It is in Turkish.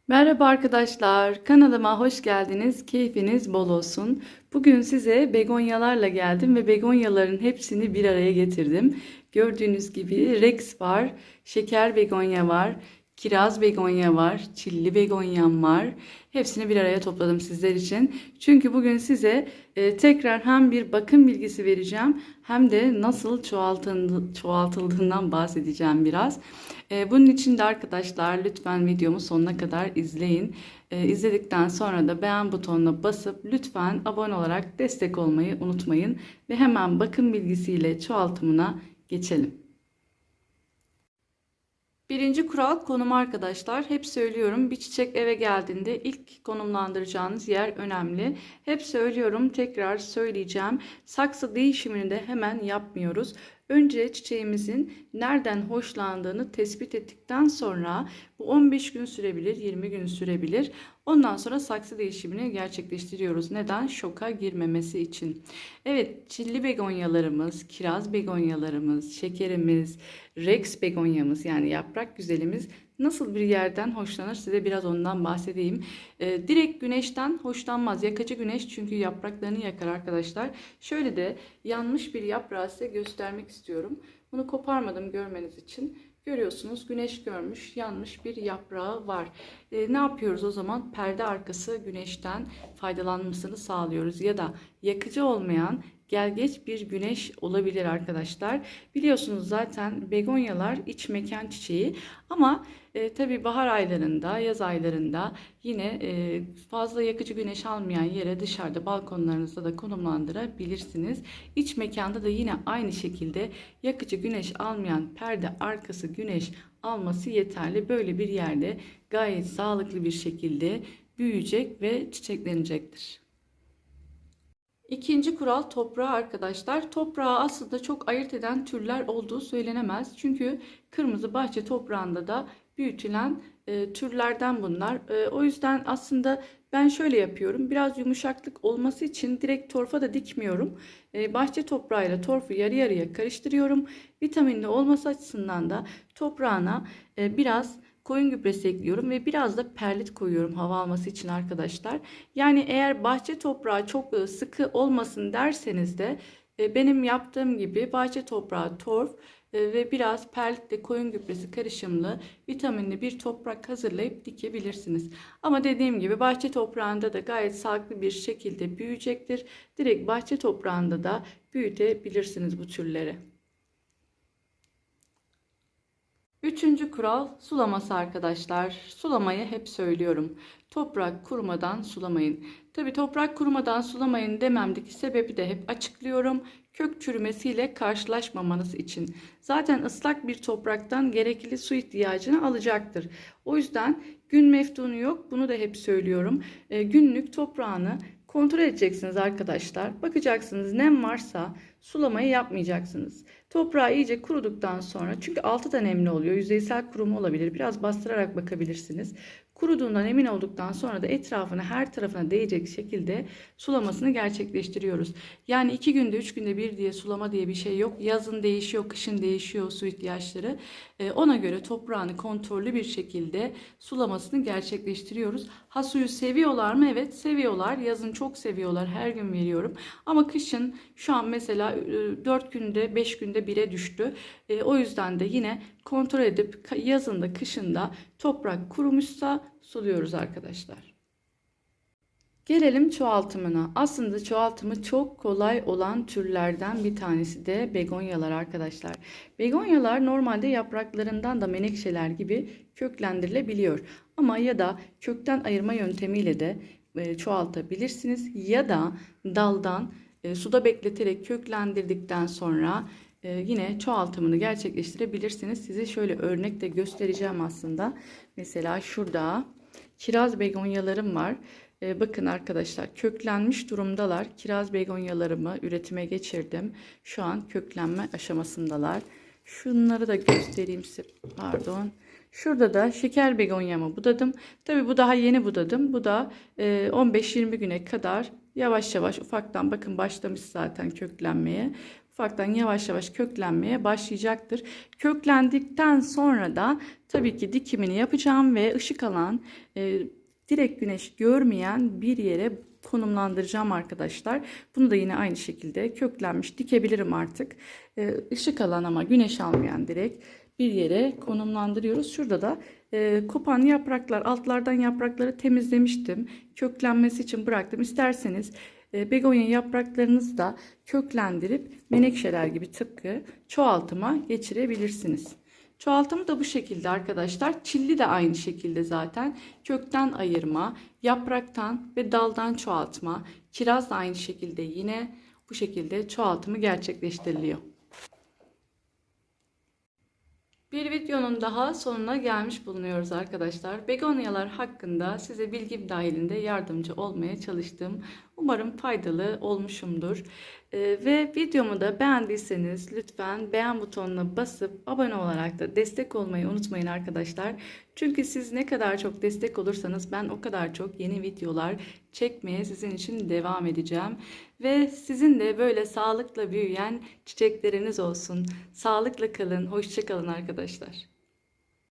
Merhaba arkadaşlar, kanalıma hoş geldiniz. Keyfiniz bol olsun. Bugün size begonyalarla geldim ve begonyaların hepsini bir araya getirdim. Gördüğünüz gibi Rex var, şeker begonya var, kiraz begonya var, çilli begonyam var. Hepsini bir araya topladım sizler için. Çünkü bugün size tekrar hem bir bakım bilgisi vereceğim hem de nasıl çoğaltıldığından bahsedeceğim biraz. Bunun için de arkadaşlar lütfen videomu sonuna kadar izleyin. İzledikten sonra da beğen butonuna basıp lütfen abone olarak destek olmayı unutmayın. Ve hemen bakım bilgisiyle çoğaltımına geçelim. Birinci kural konum arkadaşlar. Hep söylüyorum, bir çiçek eve geldiğinde ilk konumlandıracağınız yer önemli. Hep söylüyorum, tekrar söyleyeceğim. Saksı değişimini de hemen yapmıyoruz. Önce çiçeğimizin nereden hoşlandığını tespit ettikten sonra bu 15 gün sürebilir, 20 gün sürebilir. Ondan sonra saksı değişimini gerçekleştiriyoruz. Neden? Şoka girmemesi için. Evet, çilli begonyalarımız, kiraz begonyalarımız, şekerimiz, Rex begonyamız yani yaprak güzelimiz nasıl bir yerden hoşlanır, size biraz ondan bahsedeyim. Direkt güneşten hoşlanmaz. Yakıcı güneş çünkü yapraklarını yakar arkadaşlar. Şöyle de yanmış bir yaprağı size göstermek istiyorum. Bunu koparmadım görmeniz için. Görüyorsunuz, güneş görmüş, yanmış bir yaprağı var. Ne yapıyoruz o zaman? Perde arkası güneşten faydalanmasını sağlıyoruz. Ya da yakıcı olmayan gelgeç bir güneş olabilir arkadaşlar. Biliyorsunuz zaten begonyalar iç mekan çiçeği ama tabii bahar aylarında, yaz aylarında yine fazla yakıcı güneş almayan yere dışarıda balkonlarınızda da konumlandırabilirsiniz. İç mekanda da yine aynı şekilde yakıcı güneş almayan perde arkası güneş alması yeterli. Böyle bir yerde gayet sağlıklı bir şekilde büyüyecek ve çiçeklenecektir. İkinci kural toprağı arkadaşlar. Toprağı aslında çok ayırt eden türler olduğu söylenemez. Çünkü kırmızı bahçe toprağında da büyütülen türlerden bunlar. O yüzden aslında ben şöyle yapıyorum. Biraz yumuşaklık olması için direkt torfa da dikmiyorum. Bahçe toprağıyla torfu yarı yarıya karıştırıyorum. Vitaminli olması açısından da toprağına biraz koyun gübresi ekliyorum ve biraz da perlit koyuyorum hava alması için arkadaşlar. Yani eğer bahçe toprağı çok sıkı olmasın derseniz de benim yaptığım gibi bahçe toprağı torf ve biraz perlitle koyun gübresi karışımlı vitaminli bir toprak hazırlayıp dikebilirsiniz. Ama dediğim gibi bahçe toprağında da gayet sağlıklı bir şekilde büyüyecektir. Direkt bahçe toprağında da büyütebilirsiniz bu türleri. Üçüncü kural sulaması arkadaşlar. Sulamayı hep söylüyorum. Toprak kurumadan sulamayın. Tabi toprak kurumadan sulamayın dememdeki sebebi de hep açıklıyorum. Kök çürümesiyle karşılaşmamanız için. Zaten ıslak bir topraktan gerekli su ihtiyacını alacaktır. O yüzden gün meftunu yok. Bunu da hep söylüyorum. Günlük toprağını kontrol edeceksiniz arkadaşlar. Bakacaksınız nem varsa sulamayı yapmayacaksınız. Toprağı iyice kuruduktan sonra, çünkü altı da nemli oluyor. Yüzeysel kuruma olabilir. Biraz bastırarak bakabilirsiniz. Kuruduğundan emin olduktan sonra da etrafına, her tarafına değecek şekilde sulamasını gerçekleştiriyoruz. Yani 2 günde 3 günde bir diye sulama diye bir şey yok. Yazın değişiyor, kışın değişiyor su ihtiyaçları. Ona göre toprağını kontrollü bir şekilde sulamasını gerçekleştiriyoruz. Ha, suyu seviyorlar mı? Evet, seviyorlar. Yazın çok seviyorlar. Her gün veriyorum. Ama kışın şu an mesela 4 günde 5 günde 1'e düştü. O yüzden de yine kontrol edip yazında kışında toprak kurumuşsa suluyoruz arkadaşlar. Gelelim çoğaltımına. Aslında çoğaltımı çok kolay olan türlerden bir tanesi de begonyalar arkadaşlar. Begonyalar normalde yapraklarından da menekşeler gibi köklendirilebiliyor. Ama ya da kökten ayırma yöntemiyle de çoğaltabilirsiniz. Ya da daldan suda bekleterek köklendirdikten sonra yine çoğaltımını gerçekleştirebilirsiniz. Size şöyle örnek de göstereceğim aslında. Mesela şurada kiraz begonyalarım var. Bakın arkadaşlar, köklenmiş durumdalar. Kiraz begonyalarımı üretime geçirdim. Şu an köklenme aşamasındalar. Şunları da göstereyim size. Pardon. Şurada da şeker begonyamı budadım. Tabi bu daha yeni budadım. Bu da 15-20 güne kadar yavaş yavaş ufaktan bakın başlamış zaten köklenmeye. ufaktan yavaş yavaş köklenmeye başlayacaktır. Köklendikten sonra da tabii ki dikimini yapacağım ve ışık alan, direkt güneş görmeyen bir yere konumlandıracağım arkadaşlar. Bunu da yine aynı şekilde köklenmiş dikebilirim artık. Işık alan ama güneş almayan direkt bir yere konumlandırıyoruz. Şurada da kopan yapraklar, altlardan yaprakları temizlemiştim. Köklenmesi için bıraktım. İsterseniz begonya yapraklarınızı da köklendirip menekşeler gibi tıpkı çoğaltıma geçirebilirsiniz. Çoğaltımı da bu şekilde arkadaşlar. Çilli de aynı şekilde zaten. Kökten ayırma, yapraktan ve daldan çoğaltma. Kiraz da aynı şekilde yine bu şekilde çoğaltımı gerçekleştiriliyor. Bir videonun daha sonuna gelmiş bulunuyoruz arkadaşlar. Begonyalar hakkında size bilgim dahilinde yardımcı olmaya çalıştım. Umarım faydalı olmuşumdur. Ve videomu da beğendiyseniz lütfen beğen butonuna basıp abone olarak da destek olmayı unutmayın arkadaşlar. Çünkü siz ne kadar çok destek olursanız ben o kadar çok yeni videolar çekmeye sizin için devam edeceğim. Ve sizin de böyle sağlıkla büyüyen çiçekleriniz olsun. Sağlıkla kalın, hoşça kalın arkadaşlar.